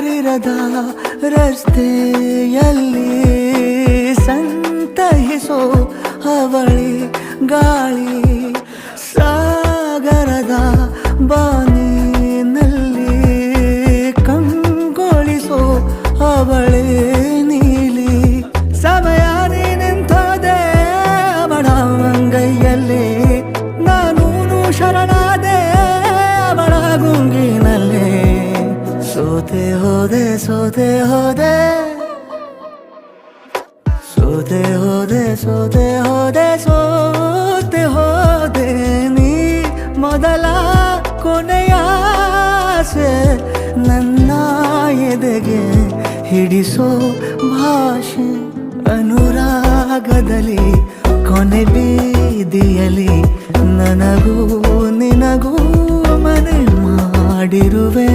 ಯಾರಿರದ ರಸ್ತೆಯಲ್ಲಿ ಸಂತಹಿಸೋ ಅವಳಿ ಗಾಳಿ, ಸಾಗರದ ಬಾನಿನಲ್ಲಿ ಕಂಗೊಳಿಸೋ ಅವಳೆ ನೀಲಿ. ಸಮಯ ನಿಂತೋದೆ ಅವಳ ಅಂಗೈಯಲ್ಲಿ, ನಾನು ಶರಣಾದೆ ಅವಳ ಗುಂಗಿನಲ್ಲಿ. ಸೋತೆ ಹೋದೆ ಸೋತೆ ಹೋದೆ ಸೋತೆ ಹೋದೆ ಸೋತೆ ಹೋದೆ ಸೋತೆ ಹೋದೆ ನೀ ಮೊದಲ ಕೊನೆಯ ಆಸೆ ನನ್ನ ಎದೆಗೆ ಹಿಡಿಸೋ ಭಾಷೆ. ಅನುರಾಗದಲ್ಲಿ ಕೊನೆ ಬೀದಿಯಲ್ಲಿ ನನಗೂ ನಿನಗೂ ಮನೆ ಮಾಡಿರುವೆ.